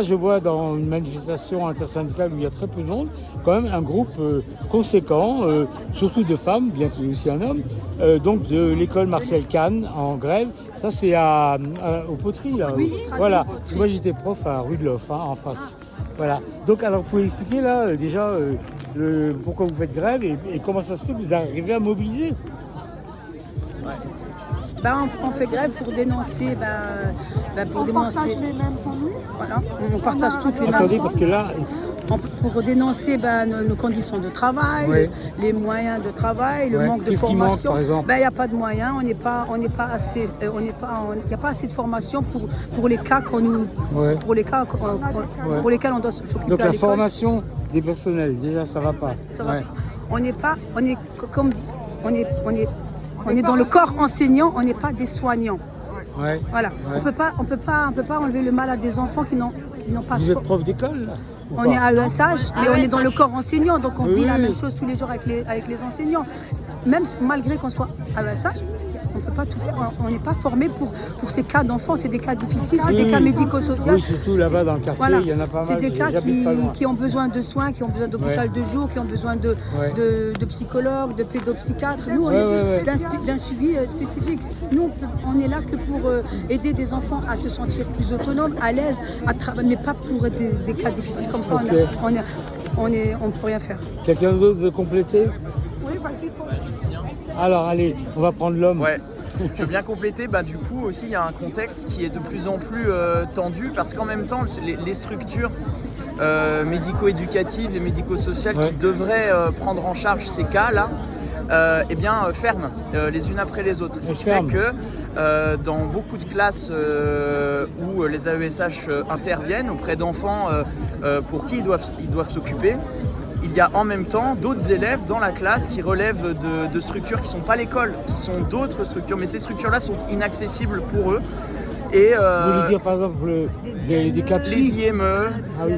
Je vois dans une manifestation intersyndicale où il y a très peu de monde, quand même un groupe conséquent, surtout de femmes, bien qu'il y ait aussi un homme, donc de l'école Marcel Kahn en grève. Ça c'est au Poteries là. Oui, Voilà. Poteries. Moi j'étais prof à Rue de l'Off, hein, en face. Voilà. Donc alors vous pouvez expliquer là déjà pourquoi vous faites grève et comment ça se fait que vous arrivez à mobiliser. On fait grève pour dénoncer, On partage les mêmes ennuis. Voilà, on partage toutes les mêmes. Attendez, parce que là, Pour dénoncer nos conditions de travail, Ouais. les moyens de travail, le Ouais. manque de Qu'est-ce qui manque, formation. par exemple Il n'y a pas de moyens, il n'y a pas assez de formation pour les cas Ouais. pour lesquels on doit s'occuper donc à la l'école. formation des personnels, déjà ça va pas. Ça va Ouais. pas. On est dans le corps enseignant, on n'est pas des soignants. Ouais. Voilà. Ouais. On peut pas enlever le mal à des enfants qui n'ont pas. Vous êtes prof d'école là, ou On pas est à ESH, mais on est dans le corps enseignant, donc on vit la Oui. même chose tous les jours avec les enseignants. Même malgré qu'on soit à ESH, on ne peut pas tout faire. On n'est pas formé pour ces cas d'enfants, c'est des cas difficiles, c'est des cas médico-sociaux. Oui, surtout là-bas dans le quartier, Voilà. il y en a pas mal. C'est des cas j'habite pas loin. qui ont besoin de soins, qui ont besoin d'hôpital de jour, qui ont besoin de psychologues, de pédopsychiatres. Nous, on est d'un suivi spécifique. Nous, on est là que pour aider des enfants à se sentir plus autonomes, à l'aise, à travailler, mais pas pour des cas difficiles comme ça. Ok. On ne peut rien faire. Quelqu'un d'autre veut compléter? Oui, vas-y. Alors allez, on va prendre l'homme. Ouais, je veux bien compléter. Du coup aussi il y a un contexte qui est de plus en plus tendu parce qu'en même temps les structures médico-éducatives et médico-sociales qui devraient prendre en charge ces cas-là, ferment les unes après les autres. Ce qui fait que dans beaucoup de classes où les AESH interviennent auprès d'enfants pour qui ils doivent s'occuper, il y a en même temps d'autres élèves dans la classe qui relèvent de structures qui ne sont pas l'école, qui sont d'autres structures, mais ces structures-là sont inaccessibles pour eux. Et Vous voulez dire par exemple des cas les psy? IME, oui.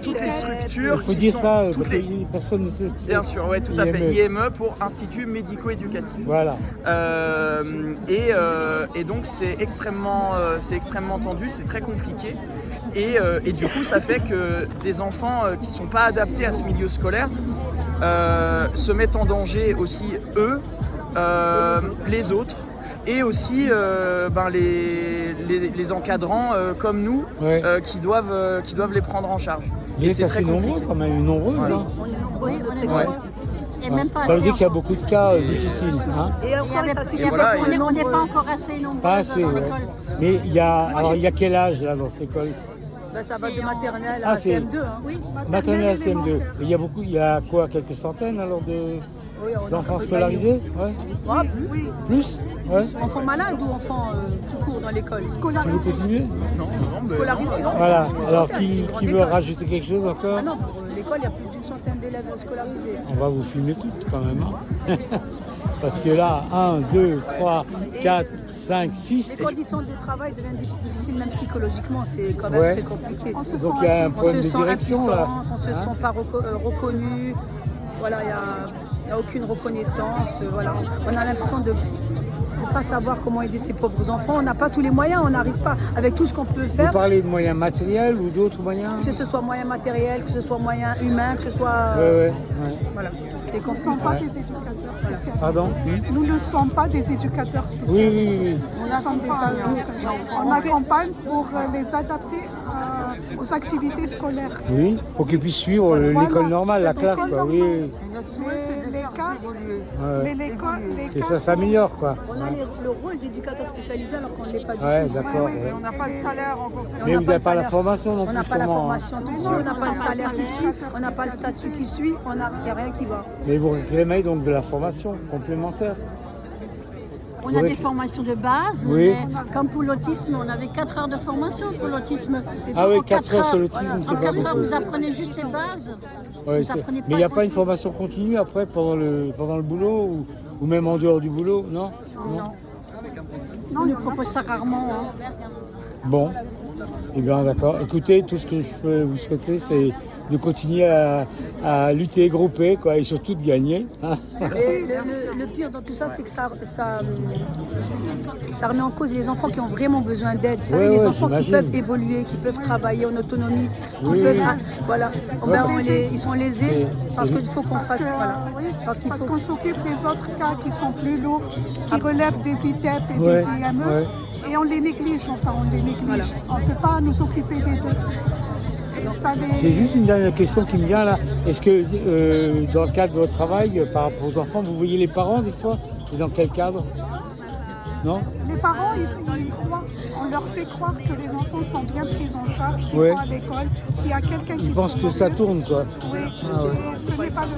toutes les structures Il faut qui dire sont ça, toutes parce les... que personne ne sait ce que c'est. Bien sûr, ouais, tout à fait. IME pour Institut médico-éducatif. Voilà. Et donc c'est extrêmement tendu, c'est très compliqué. Et du coup, ça fait que des enfants qui ne sont pas adaptés à ce milieu scolaire se mettent en danger aussi eux, les autres, et aussi les encadrants comme nous qui doivent les prendre en charge. Il est assez nombreux, quand même, nombreux. Voilà. Hein. Oui, on est nombreux. Et même pas Ça veut assez. dire qu'il y a beaucoup de cas difficiles. Hein. Et encore, ça suffit On n'est pas encore assez nombreux Pas assez, dans ouais. l'école. Mais il y a quel âge là dans cette école? Ça va de maternelle Ah, à c'est- CM2. Hein. Oui, Maternelle à CM2. Et il y a quoi, quelques centaines alors d'enfants scolarisés? Ouais. Plus? Ouais. Enfants malades ou enfants tout court dans l'école? Vous continuez? Non, Scolarisés. Voilà. Une Alors centaine, c'est qui une grande veut école. rajouter quelque chose encore? Ah non, pour l'école, il y a plus d'une centaine d'élèves scolarisés. On va vous filmer toutes quand même. Hein. Parce que là, 1, 2, 3, 4, 5, 6. Les conditions de travail deviennent difficiles, même psychologiquement, c'est quand même très compliqué. Donc il y a un problème de direction là. On se sent pas reconnu. Voilà, il n'y a aucune reconnaissance. Voilà. On a l'impression de ne pas savoir comment aider ces pauvres enfants. On n'a pas tous les moyens, on n'arrive pas avec tout ce qu'on peut Vous faire. parlez de moyens matériels ou d'autres moyens? Que ce soit moyens matériels, que ce soit moyens humains, que ce soit. Voilà. C'est Nous ne sommes pas des éducateurs spécialisés. Pardon? Nous ne sommes pas des éducateurs spécialisés. Oui. Nous sommes des on accompagne pour les adapter aux activités scolaires. Oui, pour qu'ils puissent suivre l'école normale, la classe, quoi. Oui. Et ça s'améliore, quoi. On a le rôle d'éducateur spécialisé alors qu'on ne l'est pas du tout. Ouais, d'accord. On n'a pas le salaire en conséquence. Mais vous n'avez pas la formation non plus. On n'a pas la sûrement, hein. formation qui suit, on n'a pas le salaire qui suit, on n'a pas le statut qui suit, il n'y a rien qui va. Mais vous réclamez donc de la formation complémentaire. on a des formations de base, Oui. mais comme pour l'autisme, on avait 4 heures de formation pour l'autisme. Ah oui, En 4 heures sur l'autisme, voilà. c'est En pas 4 heures, beaucoup. vous apprenez juste les bases. Ouais, Vous apprenez mais il n'y a pas une grand-chose. formation continue après pendant le boulot ou même en dehors du boulot, non? On nous propose ça rarement. Hein. Bon, Eh bien, d'accord. Écoutez, tout ce que je peux vous souhaiter, c'est de continuer à lutter groupé, quoi, et surtout de gagner. Hein. Et le pire dans tout ça, c'est que ça remet en cause les enfants qui ont vraiment besoin d'aide. Vous savez, les enfants qui peuvent évoluer, qui peuvent travailler en autonomie, qui peuvent, voilà, ils sont lésés parce qu'il faut qu'on fasse, parce qu'on s'occupe des autres cas qui sont plus lourds, qui relèvent des ITEP et des IME, et on les néglige. Voilà. On ne peut pas nous occuper des deux. J'ai juste une dernière question qui me vient là. Est-ce que dans le cadre de votre travail, par rapport aux enfants, vous voyez les parents des fois? Et dans quel cadre? Non? Les parents, ils croient. On leur fait croire que les enfants sont bien pris en charge, qu'ils sont à l'école, qu'il y a quelqu'un qui... Ils pensent que ça tourne, quoi. Oui, ce n'est pas le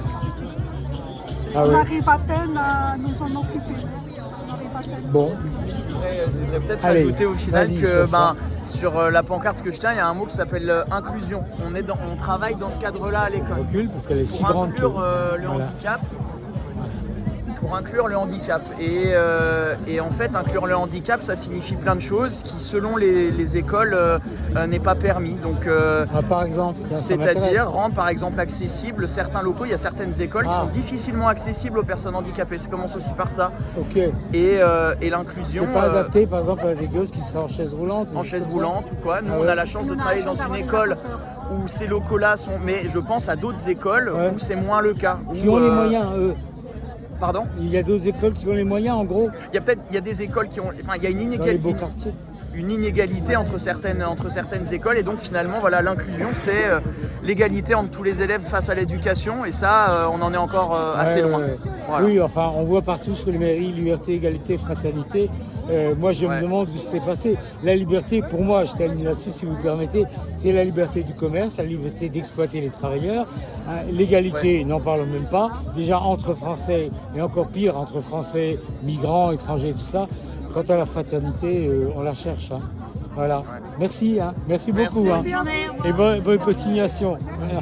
cas. On arrive à peine à nous en occuper. Bon. Je voudrais peut-être ajouter au final que sur la pancarte que je tiens, il y a un mot qui s'appelle inclusion. On travaille dans ce cadre-là à l'école. Parce qu'elle est si pour grande inclure le handicap. Pour inclure le handicap. Et en fait, inclure le handicap, ça signifie plein de choses qui, selon les écoles, n'est pas permis. Donc, par exemple, c'est-à-dire rendre par exemple accessible certains locaux. Il y a certaines écoles qui sont difficilement accessibles aux personnes handicapées. Ça commence aussi par ça. Et l'inclusion. C'est pas adapté par exemple à des gosses qui seraient en chaise roulante. En chaise roulante ou quoi. Nous, on a la chance de travailler dans une école où ces locaux-là sont. Mais je pense à d'autres écoles où c'est moins le cas. Qui ont les moyens, eux. Pardon? Il y a d'autres écoles qui ont les moyens, en gros. Il y a des écoles qui ont, il y a une inégalité entre certaines écoles, et donc finalement, voilà, l'inclusion, c'est l'égalité entre tous les élèves face à l'éducation, et ça, on en est encore assez loin. Voilà. Oui, enfin, on voit partout sur les mairies liberté, égalité, fraternité. Moi, je me demande où c'est passé. La liberté, pour moi, je termine là-dessus, si vous le permettez, c'est la liberté du commerce, la liberté d'exploiter les travailleurs. L'égalité, n'en parlons même pas. Déjà entre Français, et encore pire, entre Français, migrants, étrangers, tout ça. Quant à la fraternité, on la cherche. Hein. Voilà. Merci. Hein. Merci beaucoup. Hein. Et bonne continuation. Voilà.